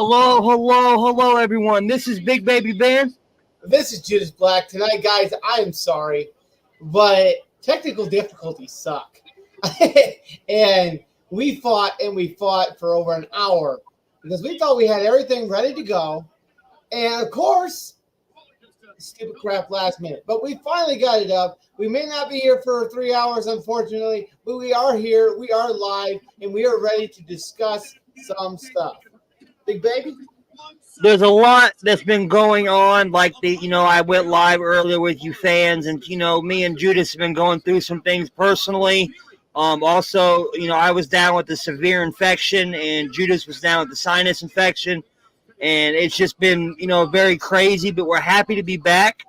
Hello, everyone. This is Big Baby Ben. This is Judas Black. Tonight, guys, I'm sorry, but technical difficulties suck. And we fought for over an hour because we thought we had everything ready to go. And of course, stupid crap last minute. But we finally got it up. We may not be here for 3 hours, unfortunately, but we are here. We are live, and we are ready to discuss some stuff. Big Baby? There's a lot that's been going on. I went live earlier with you fans, and me and Judas have been going through some things personally. Also, I was down with the severe infection, and Judas was down with the sinus infection, and it's just been very crazy. But we're happy to be back.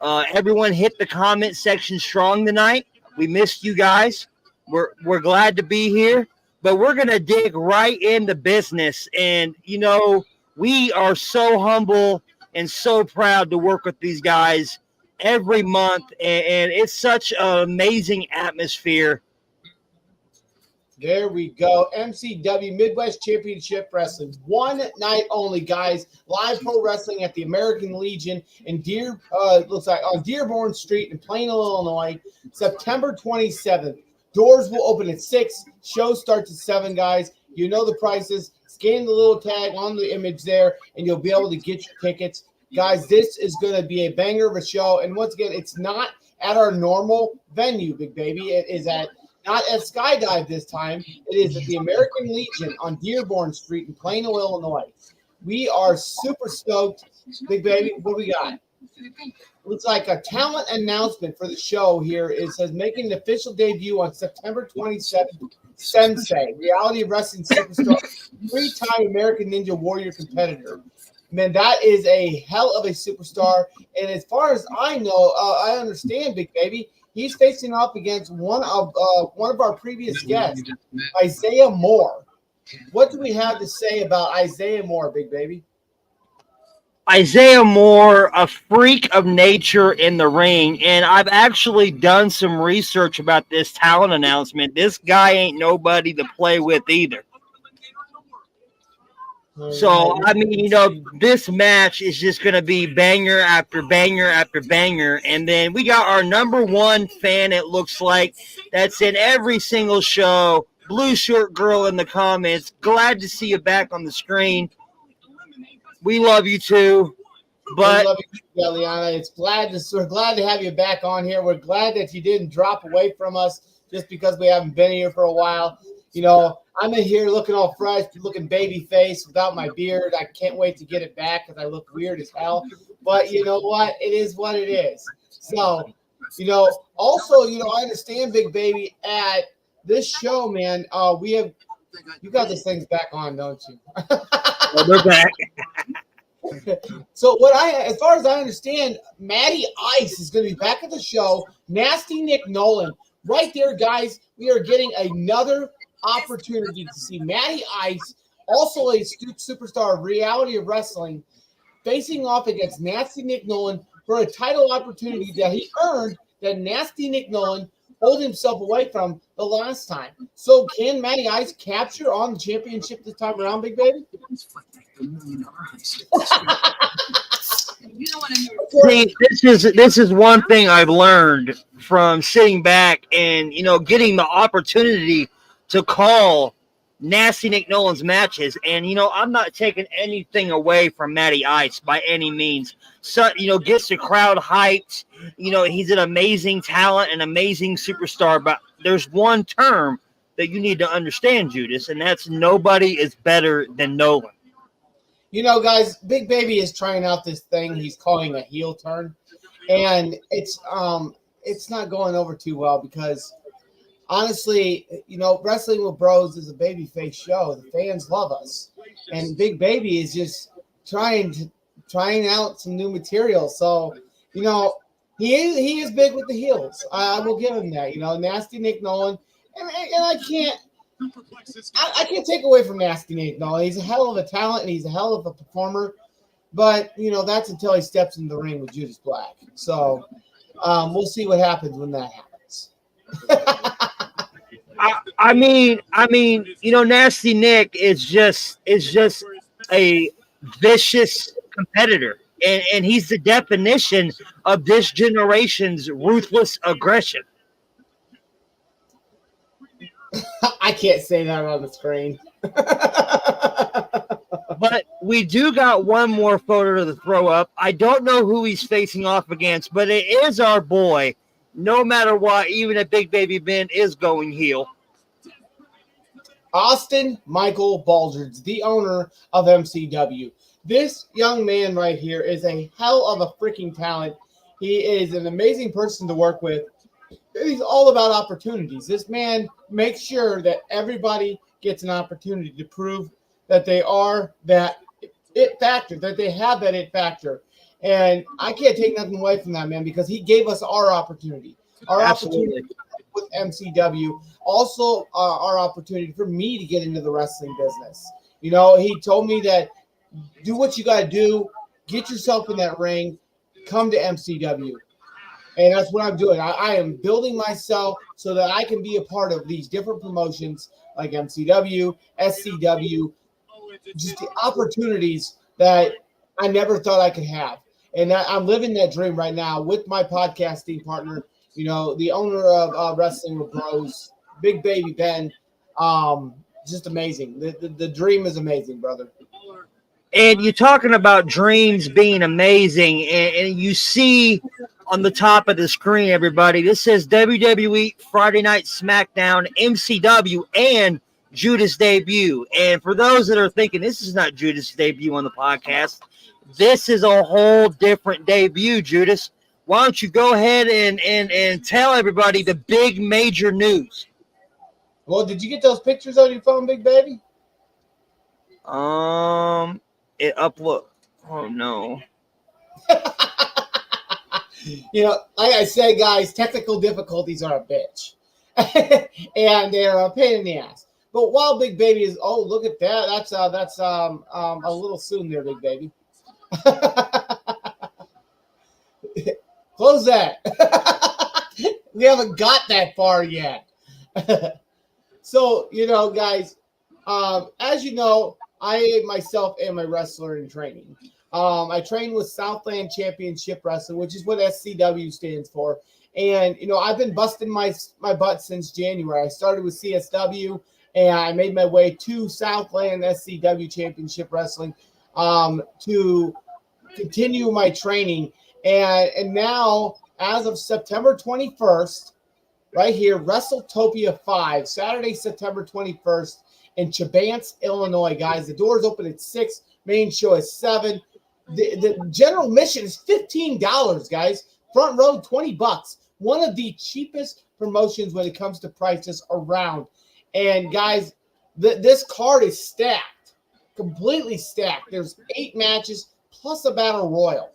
Everyone hit the comment section strong tonight. We missed you guys. We're glad to be here, but we're gonna dig right into business, and we are so humble and so proud to work with these guys every month, and it's such an amazing atmosphere. There we go. MCW Midwest Championship Wrestling. One night only, guys. Live pro wrestling at the American Legion in looks like on Dearborn Street in Plano, Illinois, September 27th. Doors will open at 6. Show starts at 7, guys. You know the prices. Scan the little tag on the image there, and you'll be able to get your tickets. Guys, this is going to be a banger of a show. And once again, it's not at our normal venue, Big Baby. It is not at Skydive this time. It is at the American Legion on Dearborn Street in Plano, Illinois. We are super stoked. Big Baby, what do we got? Looks like a talent announcement for the show here. It says making an official debut on September 27th. Sensei, reality wrestling superstar, 3-time American Ninja Warrior competitor. Man, that is a hell of a superstar. And as far as I know, I understand, Big Baby, he's facing off against one of our previous guests, Isaiah Moore. What do we have to say about Isaiah Moore, Big Baby? Isaiah Moore, a freak of nature in the ring, and I've actually done some research about this talent announcement. This guy ain't nobody to play with either. So, this match is just going to be banger after banger after banger. And then we got our number one fan, it looks like, that's in every single show. Blue Shirt Girl in the comments. Glad to see you back on the screen. We love you too, but we love you, Eliana. We're glad to have you back on here. We're glad that you didn't drop away from us just because we haven't been here for a while. I'm in here looking all fresh, looking baby face without my beard. I can't wait to get it back because I look weird as hell. But you know what? It is what it is. So, also, I understand, Big Baby, at this show, man, you got these things back on, don't you? Well, they're back. So as far as I understand, Matty Ice is going to be back at the show. Nasty Nick Nolan, right there, guys. We are getting another opportunity to see Matty Ice, also a superstar of reality of wrestling, facing off against Nasty Nick Nolan for a title opportunity that he earned. That Nasty Nick Nolan pulled himself away from the last time. So can Matty Ice capture on the championship this time around, Big Baby? See, this is one thing I've learned from sitting back and getting the opportunity to call Nasty Nick Nolan's matches, and I'm not taking anything away from Matty Ice by any means. So gets the crowd hyped. He's an amazing talent, an amazing superstar. But there's one term that you need to understand, Judas, and that's nobody is better than Nolan. Guys, Big Baby is trying out this thing he's calling a heel turn, and it's not going over too well because honestly, Wrestling with Bros is a babyface show. The fans love us, and Big Baby is just trying out some new material. So, he is big with the heels. I will give him that. Nasty Nick Nolan, and I can't take away from Nasty Nick Nolan. He's a hell of a talent and he's a hell of a performer. But that's until he steps in the ring with Judas Black. So we'll see what happens when that happens. I mean, Nasty Nick is just a vicious competitor. And he's the definition of this generation's ruthless aggression. I can't say that on the screen. But we do got one more photo to throw up. I don't know who he's facing off against, but it is our boy. No matter what, even if Big Baby Ben is going heel. Austin Michael Baldridge, the owner of MCW. This young man right here is a hell of a freaking talent. He is an amazing person to work with. He's all about opportunities. This man makes sure that everybody gets an opportunity to prove that they are that it factor, that they have that it factor. And I can't take nothing away from that, man, because he gave us our opportunity. Our Absolutely. opportunity with MCW. Also, our opportunity for me to get into the wrestling business. You know, he told me that do what you got to do, get yourself in that ring, come to MCW. And that's what I'm doing. I am building myself so that I can be a part of these different promotions like MCW, SCW, just the opportunities that I never thought I could have. And I'm living that dream right now with my podcasting partner, you know, the owner of Wrestling with Bros, Big Baby Ben. Just amazing. The dream is amazing, brother. And you're talking about dreams being amazing, and you see on the top of the screen, everybody, this says WWE Friday Night Smackdown, MCW, and Judas debut. And for those that are thinking this is not Judas' debut on the podcast, this is a whole different debut, Judas. Why don't you go ahead and tell everybody the big major news? Well, did you get those pictures on your phone, Big Baby? It upload. Oh no. You know, like I said, guys, technical difficulties are a bitch. And they're a pain in the ass. But while Big Baby is, oh, look at that. That's a little soon there, Big Baby. Close that. We haven't got that far yet. So, you know, guys, as you know, I myself am a wrestler in training. I train with Southland Championship Wrestling, which is what SCW stands for. And, you know, I've been busting my butt since January. I started with CSW, and I made my way to Southland SCW Championship Wrestling to continue my training. And now, as of September 21st, right here, WrestleTopia 5, Saturday, September 21st, in Chebance, Illinois, guys. The doors open at 6. Main show is 7. The general admission is $15, guys. Front row, $20. One of the cheapest promotions when it comes to prices around. And, guys, this card is stacked. Completely stacked. There's 8 matches plus a battle royal.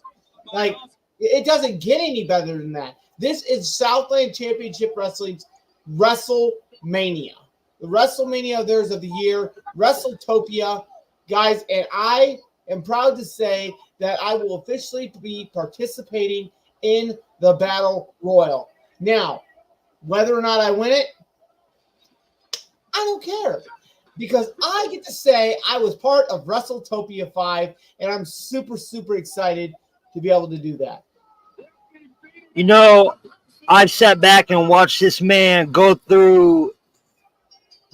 Like, it doesn't get any better than that. This is Southland Championship Wrestling's WrestleMania. The WrestleMania of theirs of the year, WrestleTopia, guys, and I am proud to say that I will officially be participating in the Battle Royal. Now, whether or not I win it, I don't care, because I get to say I was part of WrestleTopia 5, and I'm super, super excited to be able to do that. You know, I've sat back and watched this man go through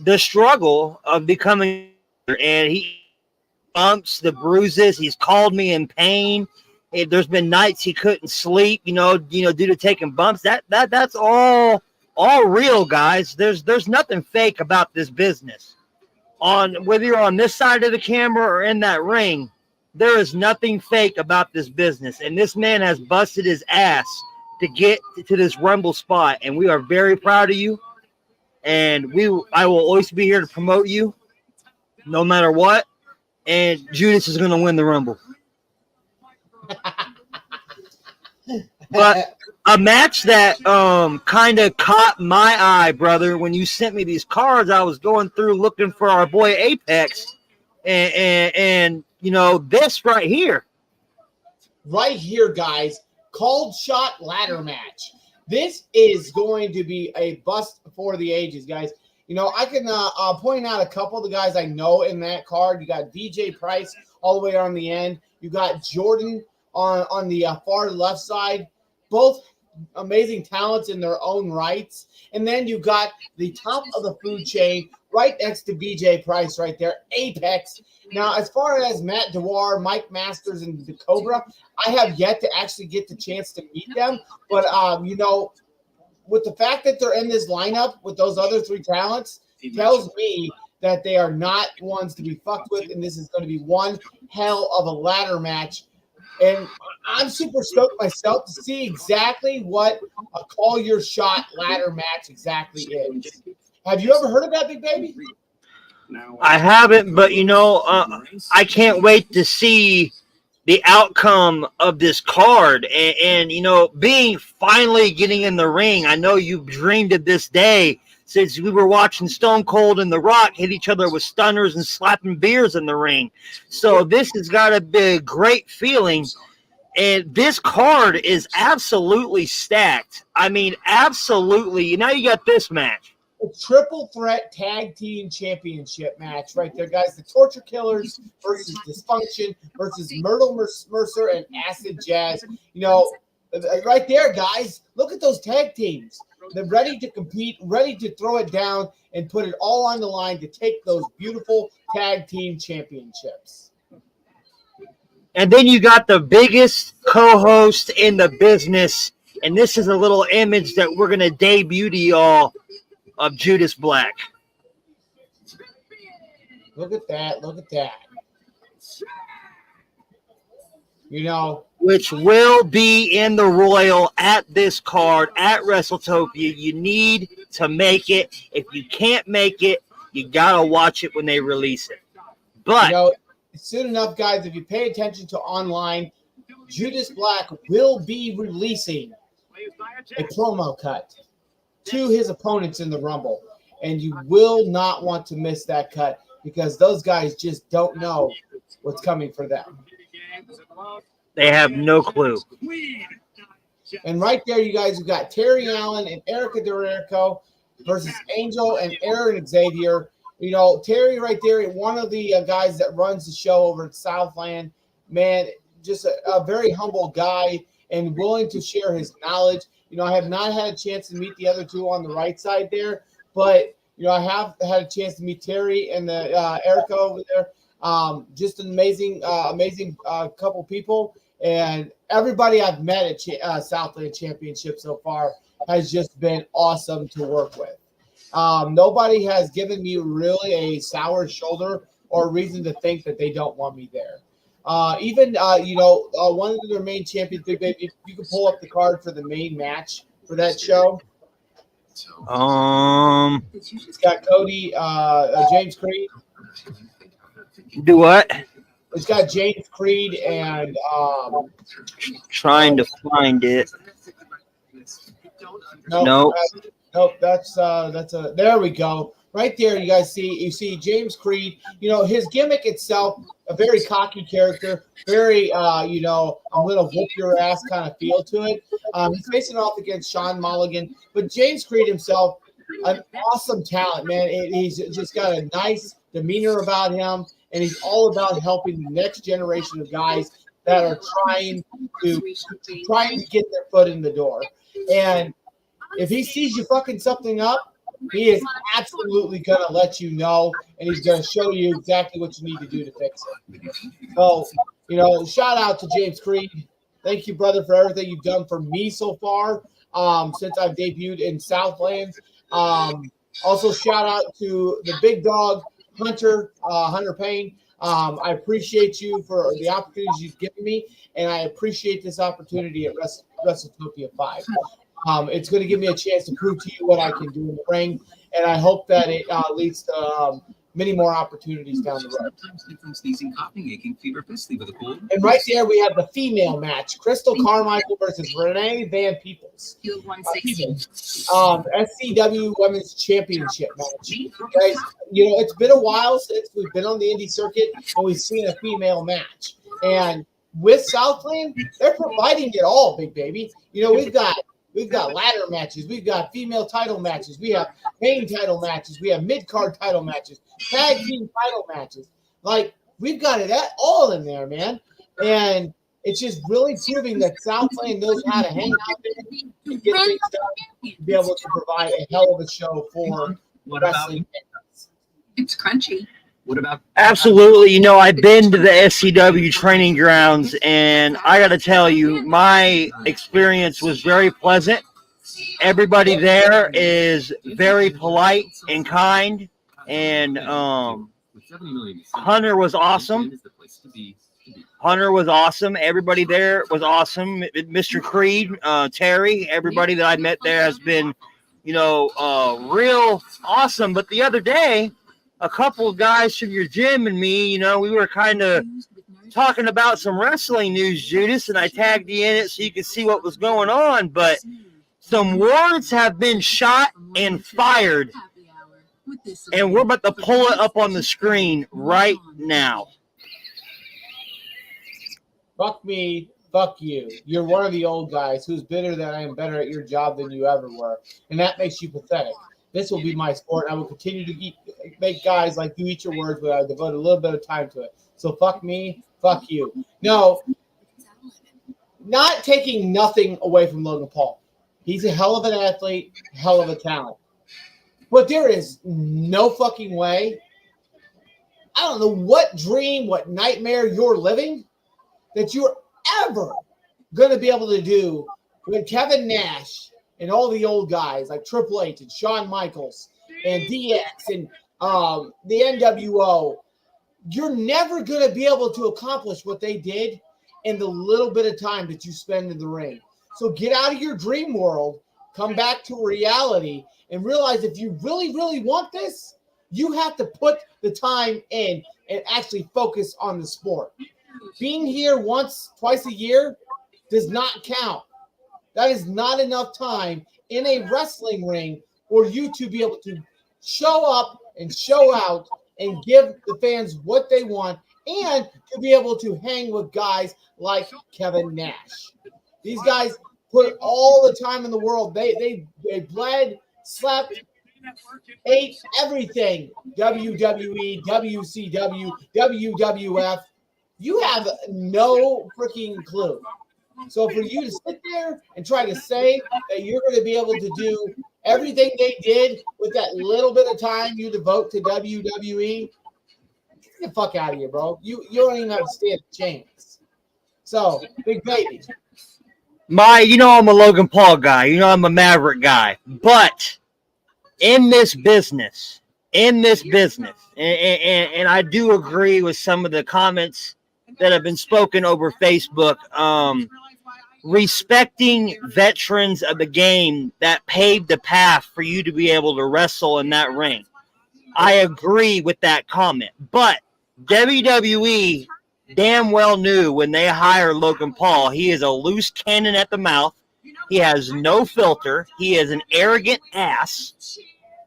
the struggle of becoming, and he bumps, the bruises. He's called me in pain. There's been nights he couldn't sleep, you know, due to taking bumps. That's all real, guys. There's nothing fake about this business. On whether you're on this side of the camera or in that ring, there is nothing fake about this business. And this man has busted his ass to get to this Rumble spot, and we are very proud of you. And I will always be here to promote you, no matter what. And Judas is going to win the Rumble. But a match that kind of caught my eye, brother, when you sent me these cards, I was going through looking for our boy Apex, and you know, this right here. Right here, guys, Cold Shot Ladder Match. This is going to be a bust for the ages, guys. I can point out a couple of the guys I know in that card. You got DJ Price all the way on the end. You got Jordan on the far left side. Both amazing talents in their own rights. And then you got the top of the food chain right next to BJ Price right there, Apex. Now, as far as Matt Dewar, Mike Masters, and the Cobra, I have yet to actually get the chance to meet them. But, with the fact that they're in this lineup with those other three talents tells me that they are not ones to be fucked with, and this is going to be one hell of a ladder match. And I'm super stoked myself to see exactly what a call your shot ladder match exactly is. Have you ever heard of that, Big Baby? I haven't, but I can't wait to see the outcome of this card. And being finally getting in the ring, I know you've dreamed of this day since we were watching Stone Cold and The Rock hit each other with stunners and slapping beers in the ring. So this has got to be a great feeling. And this card is absolutely stacked. I mean, absolutely. Now you got this match. A triple threat tag team championship match right there, guys. The Torture Killers versus Dysfunction versus Myrtle Mercer and Acid Jazz. Right there, guys. Look at those tag teams. They're ready to compete, ready to throw it down and put it all on the line to take those beautiful tag team championships. And then you got the biggest co-host in the business, and this is a little image that we're going to debut to y'all of Judas Black. Look at that. Look at that. Which will be in the Royal at this card at WrestleTopia. You need to make it. If you can't make it, you got to watch it when they release it. But soon enough, guys, if you pay attention to online, Judas Black will be releasing a promo cut to his opponents in the Rumble. And you will not want to miss that cut because those guys just don't know what's coming for them. They have no clue. And right there, you guys, you've got Terry Allen and Erica Dorico versus Angel and Aaron Xavier. Terry right there, one of the guys that runs the show over at Southland, man, just a very humble guy and willing to share his knowledge. I have not had a chance to meet the other two on the right side there, but, I have had a chance to meet Terry and the Erica over there. Just an amazing couple people. And everybody I've met at Southland Championship so far has just been awesome to work with. Nobody has given me really a sour shoulder or a reason to think that they don't want me there. Even one of their main champions, Big Baby, if you can pull up the card for the main match for that show. It's got Cody, James Creed. Do what? It's got James Creed and trying to find it. Nope. That's there we go. Right there, you guys see James Creed. His gimmick itself, a very cocky character, very I'm gonna whoop your ass kind of feel to it. He's facing off against Sean Mulligan, but James Creed himself, an awesome talent, man. He's just got a nice demeanor about him, and he's all about helping the next generation of guys that are trying to get their foot in the door. And if he sees you fucking something up, he is absolutely going to let you know, and he's going to show you exactly what you need to do to fix it. So, shout out to James Creed. Thank you, brother, for everything you've done for me so far since I've debuted in Southland. Also, shout out to the big dog, Hunter Payne. I appreciate you for the opportunities you've given me, and I appreciate this opportunity at WrestleTopia 5. It's going to give me a chance to prove to you what I can do in the ring, and I hope that it leads to many more opportunities down the road. And right there, we have the female match: Crystal Carmichael versus Renee Van Peebles. SCW Women's Championship match. Guys, it's been a while since we've been on the indie circuit and we've seen a female match. And with Southland, they're providing it all, Big Baby. We've got We've got ladder matches. We've got female title matches. We have main title matches. We have mid-card title matches, tag team title matches. Like, we've got it all in there, man. And it's just really proving that Southland knows how to hang out there and get things done to be able to provide a hell of a show for wrestling fans. It's crunchy. What about Absolutely. You know, I've been to the SCW training grounds, and I got to tell you, my experience was very pleasant. Everybody there is very polite and kind, and Hunter was awesome. Hunter was awesome. Everybody there was awesome. Mr. Creed, Terry, everybody that I met there has been, real awesome. But the other day, a couple of guys from your gym and me, we were kind of talking about some wrestling news, Judas, and I tagged you in it so you could see what was going on. But some words have been shot and fired, and we're about to pull it up on the screen right now. Fuck me, fuck you. You're one of the old guys who's bitter that I am better at your job than you ever were, and that makes you pathetic. This will be my sport. I will continue to make guys like you eat your words, but I devote a little bit of time to it. So fuck me, fuck you. No, not taking nothing away from Logan Paul. He's a hell of an athlete, hell of a talent. But there is no fucking way. I don't know what dream, what nightmare you're living that you're ever going to be able to do with Kevin Nash and all the old guys like Triple H and Shawn Michaels and DX and the NWO. You're never going to be able to accomplish what they did in the little bit of time that you spend in the ring. So get out of your dream world, come back to reality, and realize if you really, really want this, you have to put the time in and actually focus on the sport. Being here once, twice a year does not count. That is not enough time in a wrestling ring for you to be able to show up and show out and give the fans what they want and to be able to hang with guys like Kevin Nash. These guys put all the time in the world. They bled, slept, ate everything. WWE, WCW, WWF. You have no freaking clue. So for you to sit there and try to say that you're going to be able to do everything they did with that little bit of time you devote to WWE, get the fuck out of here, bro. You don't even have to stand a chance. So, Big Baby. I'm a Logan Paul guy. I'm a Maverick guy. But in this business, and I do agree with some of the comments that have been spoken over Facebook, respecting veterans of the game that paved the path for you to be able to wrestle in that ring. I agree with that comment. But WWE damn well knew when they hired Logan Paul, he is a loose cannon at the mouth. He has no filter. He is an arrogant ass.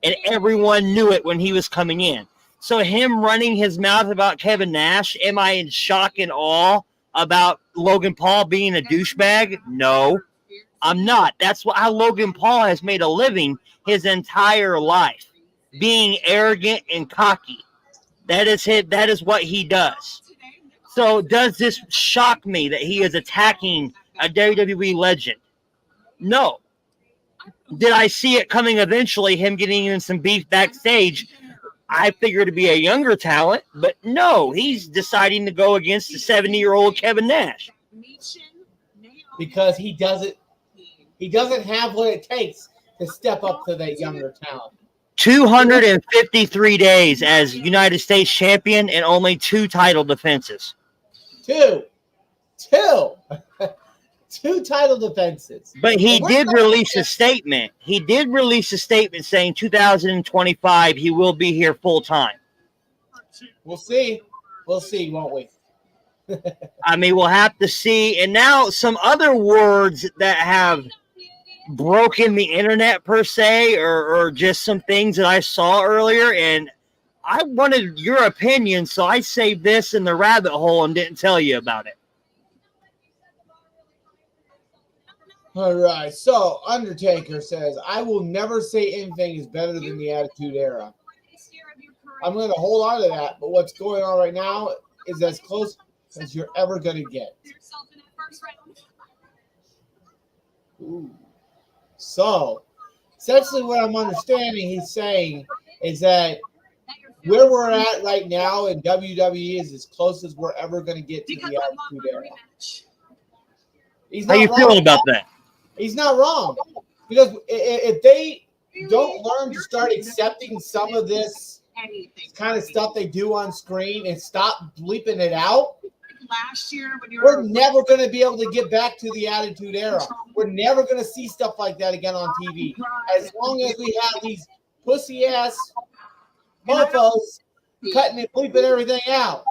And everyone knew it when he was coming in. So him running his mouth about Kevin Nash, am I in shock and awe about Logan Paul being a douchebag? No, I'm not. That's how Logan Paul has made a living his entire life, being arrogant and cocky. That is what he does. So does this shock me that he is attacking a WWE legend? No. Did I see it coming eventually, him getting in some beef backstage? I figured to be a younger talent, but no, he's deciding to go against the 70-year-old Kevin Nash. Because he doesn't have what it takes to step up to that younger talent. 253 days as United States champion and only 2 title defenses. Two title defenses. But he did release a statement. He did release a statement saying 2025 he will be here full time. We'll see. We'll see, won't we? I mean, we'll have to see. And now some other words that have broken the internet per se, or just some things that I saw earlier, and I wanted your opinion, so I saved this in the rabbit hole and didn't tell you about it. All right. So Undertaker says, "I will never say anything is better than the Attitude Era." I'm going to hold on to that, but what's going on right now is as close as you're ever going to get. Ooh. So, essentially, what I'm understanding he's saying is that where we're at right now in WWE is as close as we're ever going to get to the Attitude Era. He's How not you wrong. feeling about that? He's not wrong, because if they don't learn to start accepting some of this kind of stuff they do on screen and stop bleeping it out, last year when you we're never going to be able to get back to the Attitude Era. We're never going to see stuff like that again on TV. As long as we have these pussy-ass mofos cutting and bleeping everything out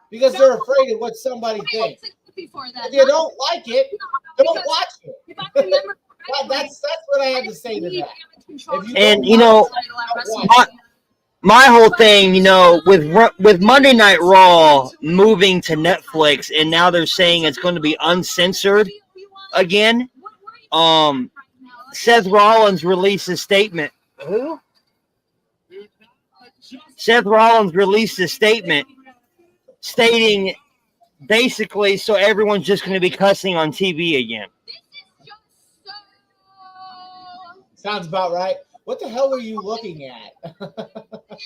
because they're afraid of what somebody thinks. If you don't like it, don't watch it. That's what I had to say to that. If you And, don't watch it, my whole thing, with Monday Night Raw moving to Netflix, and now they're saying it's going to be uncensored again. Seth Rollins released a statement. Who? Seth Rollins released a statement stating basically so everyone's just going to be cussing on TV again. sounds about right. What the hell were you looking at?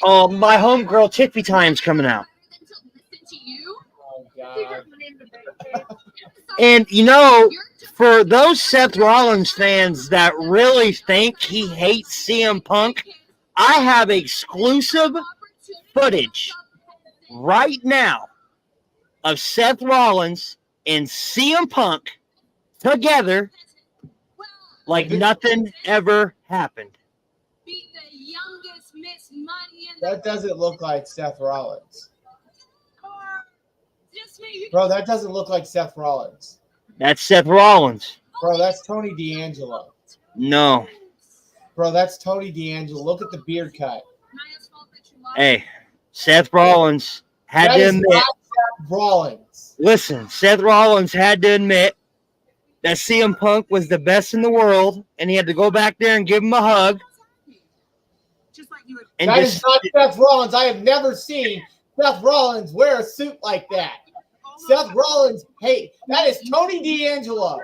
My homegirl Tiffy Time's coming out. Oh, God. And, for those Seth Rollins fans that really think he hates CM Punk, I have exclusive footage right now of Seth Rollins and CM Punk together like nothing ever happened. That doesn't look like Seth Rollins. Bro, that doesn't look like Seth Rollins. That's Seth Rollins. Bro, that's Tony D'Angelo. No. Bro, that's Tony D'Angelo. Look at the beard cut. Hey, Seth Rollins had That to is admit. not Seth Rollins. Listen, Seth Rollins had to admit that CM Punk was the best in the world, and he had to go back there and give him a hug. And That is not Seth Rollins. I have never seen Seth Rollins wear a suit like that. Seth Rollins, hey, that is Tony D'Angelo.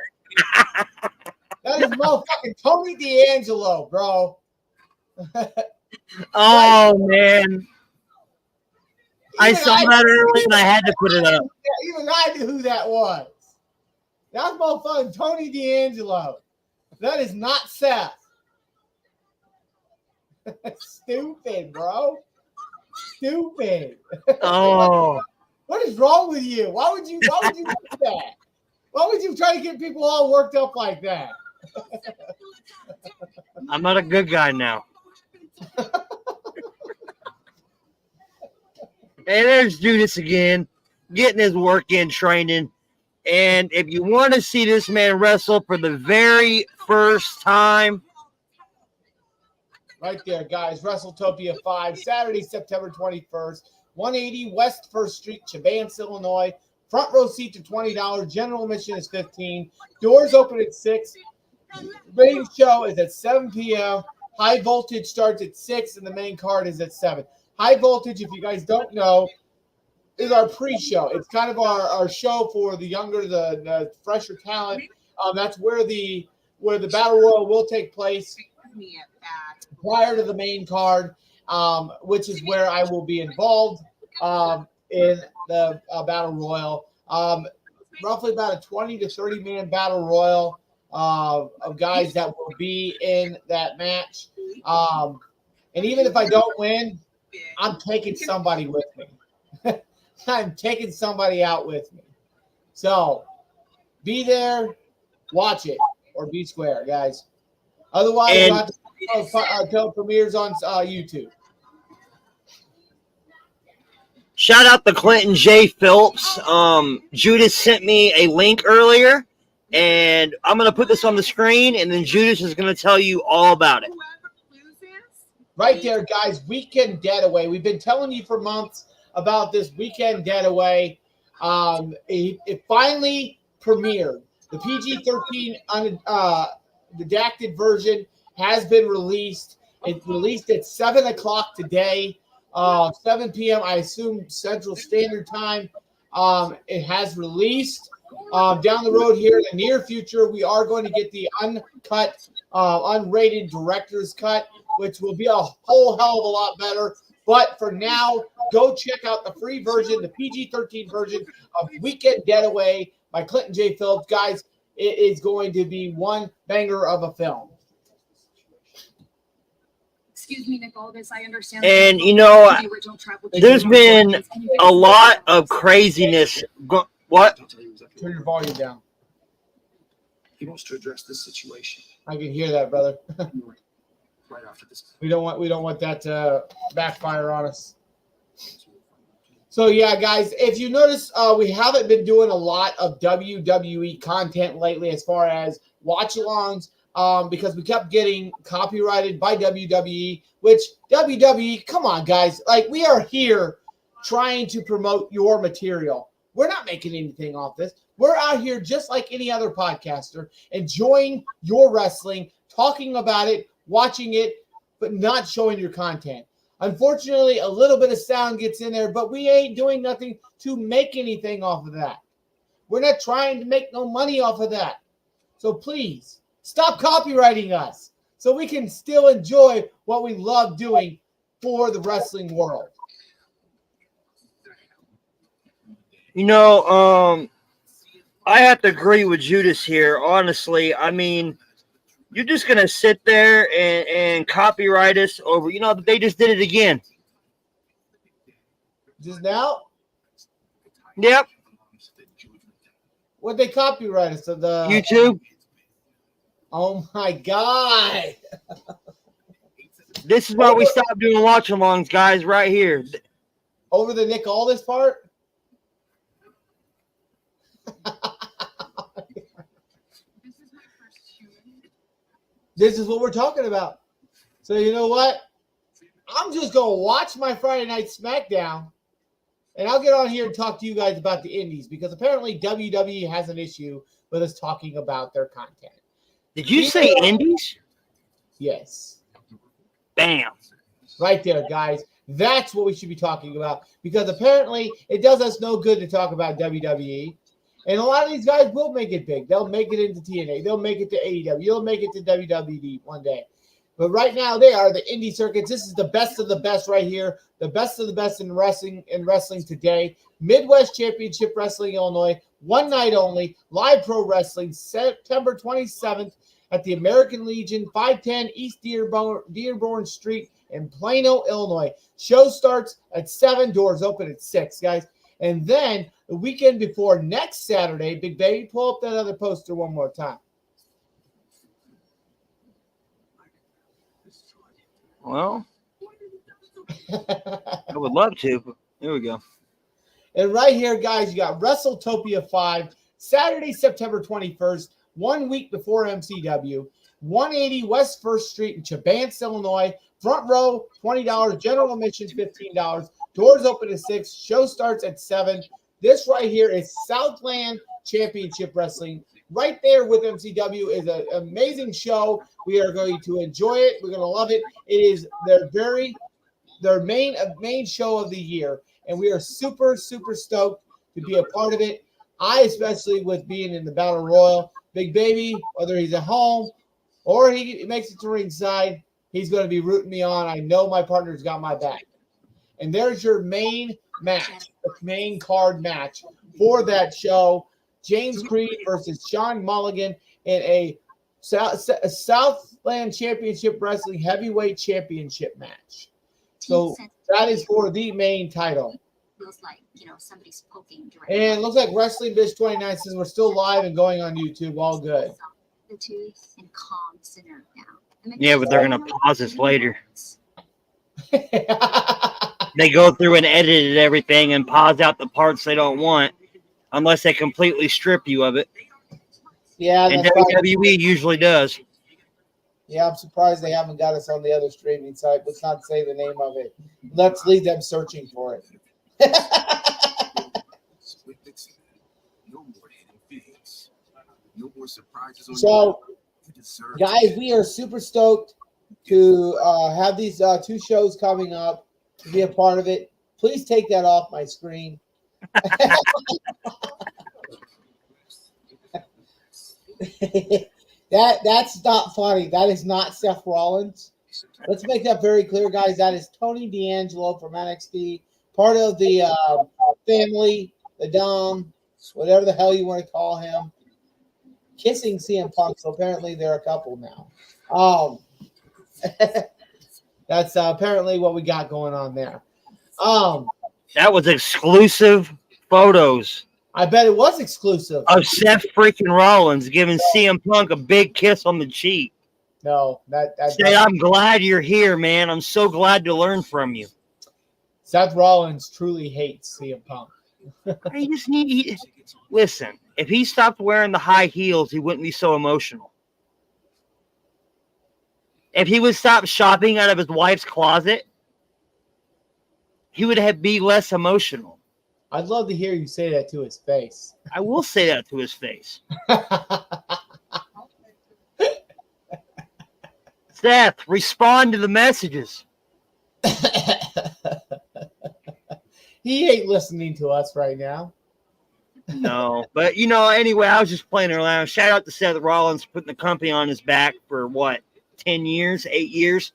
That is motherfucking Tony D'Angelo, bro. Oh, man. I saw that earlier, and I had to put it up. Even I knew who that was. That's motherfucking Tony D'Angelo. That is not Seth. Stupid, bro. Stupid. Oh. What is wrong with you? Why would you do that? Why would you try to get people all worked up like that? I'm not a good guy now. Hey, there's Judas again, getting his work in training. And if you want to see this man wrestle for the very first time, right there, guys. WrestleTopia 5, Saturday, September 21st, 180 West 1st Street, Chebance, Illinois. Front row seats are $20. General admission is $15. Doors open at 6. Main show is at 7 p.m. High Voltage starts at 6, and the main card is at 7. High Voltage, if you guys don't know, is our pre-show. It's kind of our show for the younger, the fresher talent. That's where the Battle Royal will take place prior to the main card, which is where I will be involved in the Battle Royal. Roughly about a 20 to 30 man Battle Royal of guys that will be in that match. And even if I don't win, I'm taking somebody with me. I'm taking somebody out with me. So be there, watch it, or be square, guys. Otherwise, until premieres on YouTube. shout out to Clinton J. Phillips. Judas sent me a link earlier, and I'm going to put this on the screen, and then Judas is going to tell you all about it. Right there, guys, Weekend Getaway. We've been telling you for months about this Weekend Getaway. It finally premiered. The PG-13 redacted version has been released. It released at 7 o'clock today, 7 p.m., I assume, Central Standard Time. It has released. Down the road here in the near future, we are going to get the uncut, unrated director's cut, which will be a whole hell of a lot better. But for now, go check out the free version, the PG-13 version of Weekend Getaway by Clinton J. Phillips. Guys, it is going to be one banger of a film. Excuse me, Nick Aldis, I understand. And, there's been a lot of craziness. What? Turn your volume down. He wants to address this situation. I can hear that, brother. Right after this. We don't want that to backfire on us. So yeah, guys, if you notice, we haven't been doing a lot of WWE content lately as far as watch-alongs, because we kept getting copyrighted by WWE, which WWE, come on, guys. Like, we are here trying to promote your material. We're not making anything off this. We're out here just like any other podcaster, enjoying your wrestling, talking about it, watching it, but not showing your content. Unfortunately, a little bit of sound gets in there, but we ain't doing nothing to make anything off of that. We're not trying to make no money off of that. So please, stop copywriting us so we can still enjoy what we love doing for the wrestling world. I have to agree with Judas here, honestly. I mean, you're just going to sit there and copyright us over, they just did it again. Just now? Yep. What'd they copyright us? The YouTube. Oh my God. This is why we stopped doing watch-alongs, guys, right here. Over the Nick Aldis part? This is what we're talking about. So you know what? I'm just going to watch my Friday Night Smackdown, and I'll get on here and talk to you guys about the indies, because apparently WWE has an issue with us talking about their content. Did you say indies? Yes. Bam. Right there, guys. That's what we should be talking about, because apparently it does us no good to talk about WWE. And a lot of these guys will make it big. They'll make it into TNA. They'll make it to AEW. They'll make it to WWE one day. But right now, they are the indie circuits. This is the best of the best right here. The best of the best in wrestling today. Midwest Championship Wrestling, Illinois. One night only. Live Pro Wrestling, September 27th at the American Legion, 510 East Dearborn Street in Plano, Illinois. Show starts at 7. Doors open at 6, guys. And then the weekend before, next Saturday, Big Baby, pull up that other poster one more time. Well, I would love to, but there we go. And right here, guys, you got WrestleTopia 5, Saturday, September 21st, 1 week before MCW, 180 West 1st Street in Chebance, Illinois. Front row, $20. General admission, $15. Doors open at 6. Show starts at 7. This right here is Southland Championship Wrestling. Right there with MCW is an amazing show. We are going to enjoy it. We're going to love it. It is their main show of the year, and we are super, super stoked to be a part of it. I, especially with being in the Battle Royal, Big Baby, whether he's at home or he makes it to ringside, he's going to be rooting me on. I know my partner's got my back. And there's your main match, the main card match for that show. James Creed versus Sean Mulligan in a Southland Championship Wrestling Heavyweight Championship match. So that is for the main title. Feels like, somebody's poking directly. And it looks like Wrestling Bitch 29 says we're still live and going on YouTube. All good. The tooth and calm center down. Yeah, but they're going to pause this later. They go through and edit everything and pause out the parts they don't want, unless they completely strip you of it. Yeah, and WWE usually does. Yeah, I'm surprised they haven't got us on the other streaming site. Let's not say the name of it. Let's leave them searching for it. No more hidden feelings. No So, guys, we are super stoked to have these 2 shows coming up to be a part of it. Please take that off my screen. That's not funny. That is not Seth Rollins. Let's make that very clear, guys. That is Tony D'Angelo from NXT, part of the family, the Dom, whatever the hell you want to call him, kissing CM Punk. So apparently they're a couple now. That's apparently what we got going on there. That was exclusive photos I bet it was exclusive. of Seth freaking Rollins giving CM Punk a big kiss on the cheek. No, that Say, I'm glad you're here, man. I'm so glad to learn from you. Seth Rollins truly hates CM Punk. I just need listen. If he stopped wearing the high heels, he wouldn't be so emotional. If he would stop shopping out of his wife's closet, he would be less emotional. I'd love to hear you say that to his face. I will say that to his face. Seth, respond to the messages. He ain't listening to us right now. No, but anyway, I was just playing around. Shout out to Seth Rollins for putting the company on his back for what, 10 years, 8 years?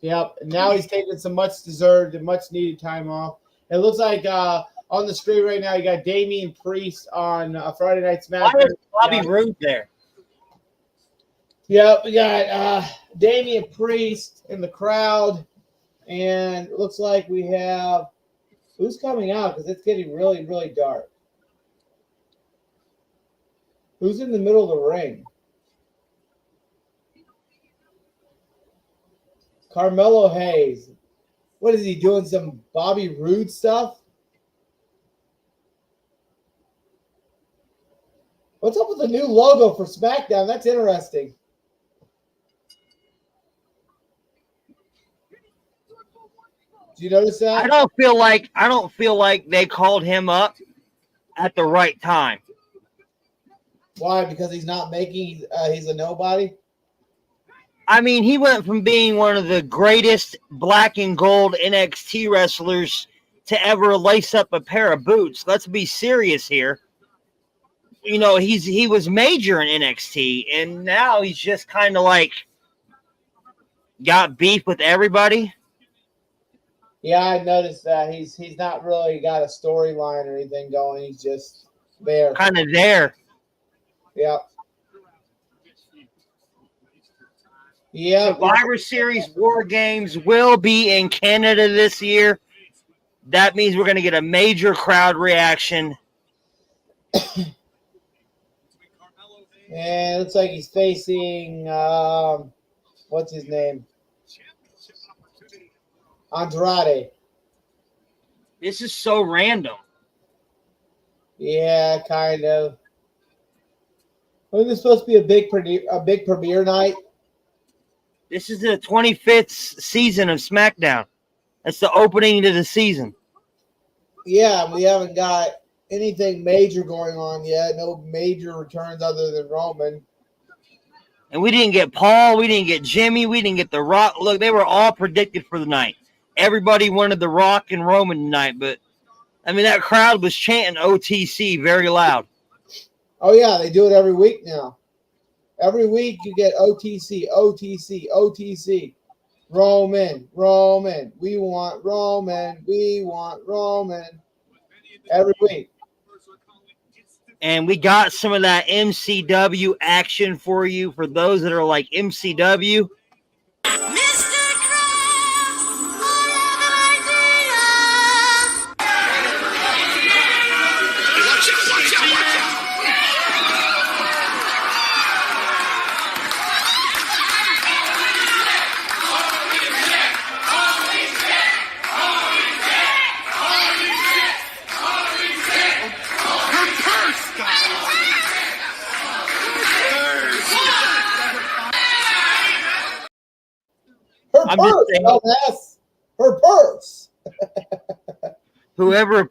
Yep. And now he's taking some much deserved and much needed time off. It looks like on the screen right now, you got Damian Priest on Friday Night SmackDown. Why is Bobby Roode there? Yep, we got Damian Priest in the crowd, and it looks like we have who's coming out because it's getting really, really dark. Who's in the middle of the ring? Carmelo Hayes. What is he doing? Some Bobby Roode stuff? What's up with the new logo for SmackDown? That's interesting. Do you notice that? I don't feel like they called him up at the right time. Why? Because he's not making. He's a nobody. I mean, he went from being one of the greatest black and gold NXT wrestlers to ever lace up a pair of boots. Let's be serious here. He was major in NXT, and now he's just kind of like got beef with everybody. Yeah, I noticed that he's not really got a storyline or anything going. He's just there. Kind of there. Yep. Yeah. Survivor Series War Games will be in Canada this year. That means we're going to get a major crowd reaction. And it looks like he's facing what's his name? Andrade. This is so random. Yeah, kind of. Wasn't this supposed to be a big premiere night? This is the 25th season of Smackdown. That's the opening to the season. Yeah, we haven't got anything major going on yet. No major returns other than Roman. And we didn't get Paul. We didn't get Jimmy. We didn't get The Rock. Look, they were all predicted for the night. Everybody wanted The Rock and Roman tonight, but, I mean, that crowd was chanting OTC very loud. Oh, yeah, they do it every week now. Every week you get OTC, OTC, OTC. Roman, Roman. We want Roman. We want Roman. Every week. And we got some of that MCW action for you for those that are like MCW. Her purse. Her purse. Whoever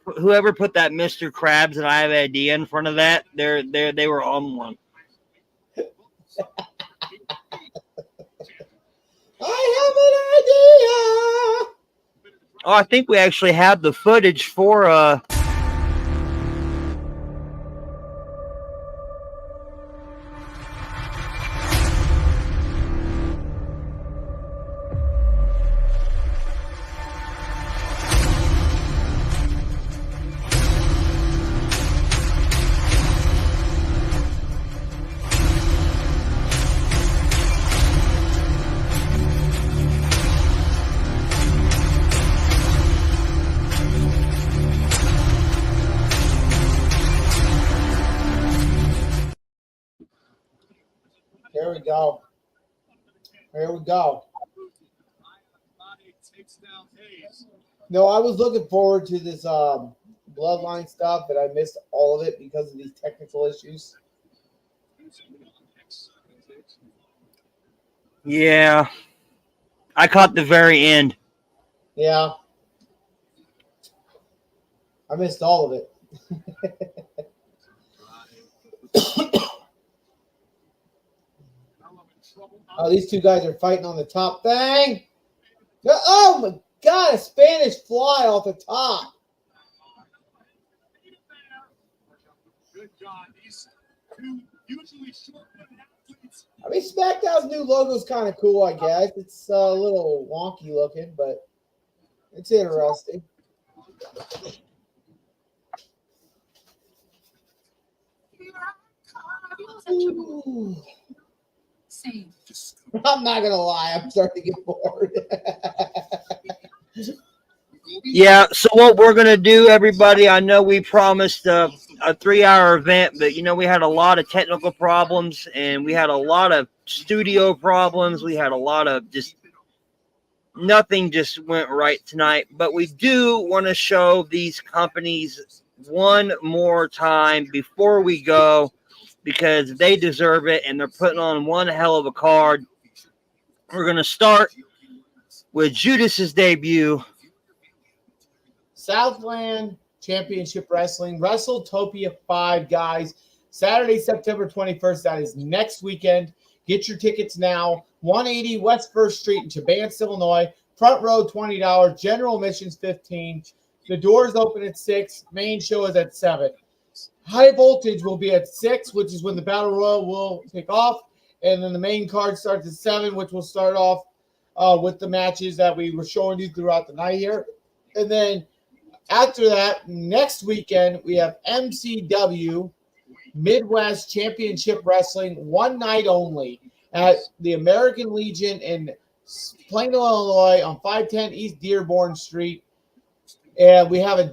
put that Mr. Krabs and I have an idea in front of that, they were on one. I have an idea. Oh, I think we actually have the footage for Here we go. Here we go. No, I was looking forward to this bloodline stuff, but I missed all of it because of these technical issues. Yeah. I caught the very end. Yeah. I missed all of it. Oh, these two guys are fighting on the top thing. Oh my God, a Spanish fly off the top. I mean, Smackdown's new logo is kind of cool, I guess. It's a little wonky looking, but it's interesting. Ooh. Same. I'm not gonna lie, I'm starting to get bored. Yeah, so what we're going to do, everybody, I know we promised a 3-hour event, but, we had a lot of technical problems, and we had a lot of studio problems. We had a lot of nothing just went right tonight. But we do want to show these companies one more time before we go, because they deserve it, and they're putting on one hell of a card. We're going to start with Judas's debut. Southland Championship Wrestling, WrestleTopia 5, guys. Saturday, September 21st. That is next weekend. Get your tickets now. 180 West 1st Street in Chebance, Illinois. Front row, $20. General admissions, $15. The doors open at 6. Main show is at 7. High voltage will be at 6, which is when the Battle Royal will kick off. And then the main card starts at 7, which will start off with the matches that we were showing you throughout the night here. And then after that, next weekend, we have MCW Midwest Championship Wrestling, one night only at the American Legion in Plano, Illinois on 510 East Dearborn Street. And we have a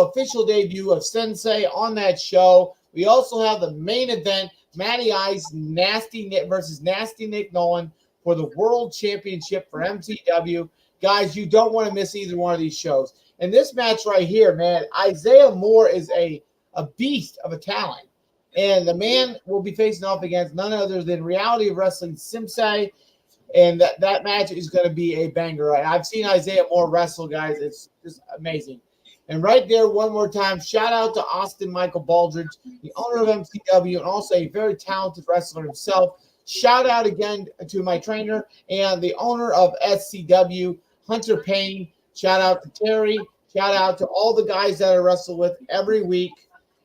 official debut of Sensei on that show. We also have the main event, Matty Ice Nasty Nick versus Nasty Nick Nolan for the World Championship for MCW. Guys, you don't want to miss either one of these shows. And this match right here, man, Isaiah Moore is a beast of a talent. And the man will be facing off against none other than Reality of Wrestling Sensei. And that match is going to be a banger. Right? I've seen Isaiah Moore wrestle, guys. It's just amazing. And right there, one more time, shout out to Austin Michael Baldridge, the owner of MCW, and also a very talented wrestler himself. Shout out again to my trainer and the owner of SCW, Hunter Payne. Shout out to Terry. Shout out to all the guys that I wrestle with every week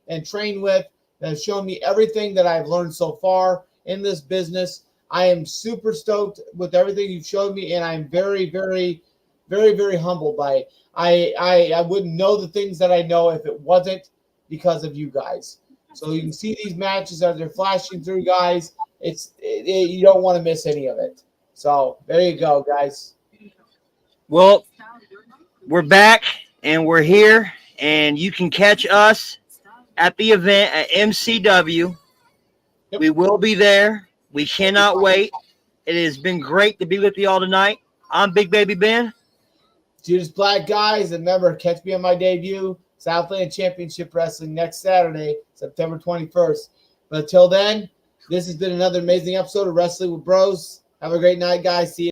and train with that have shown me everything that I've learned so far in this business. I am super stoked with everything you've showed me, and I'm very, very, very, very humbled by it. I wouldn't know the things that I know if it wasn't because of you guys. So you can see these matches as they're flashing through, guys. You don't want to miss any of it. So there you go, guys. Well, we're back and we're here, and you can catch us at the event at MCW. Yep. We will be there. We cannot wait. It has been great to be with you all tonight. I'm Big Baby Ben. Judas Black, guys, and remember, catch me on my debut, Southland Championship Wrestling, next Saturday, September 21st. But until then, this has been another amazing episode of Wrestling with Bros. Have a great night, guys. See you.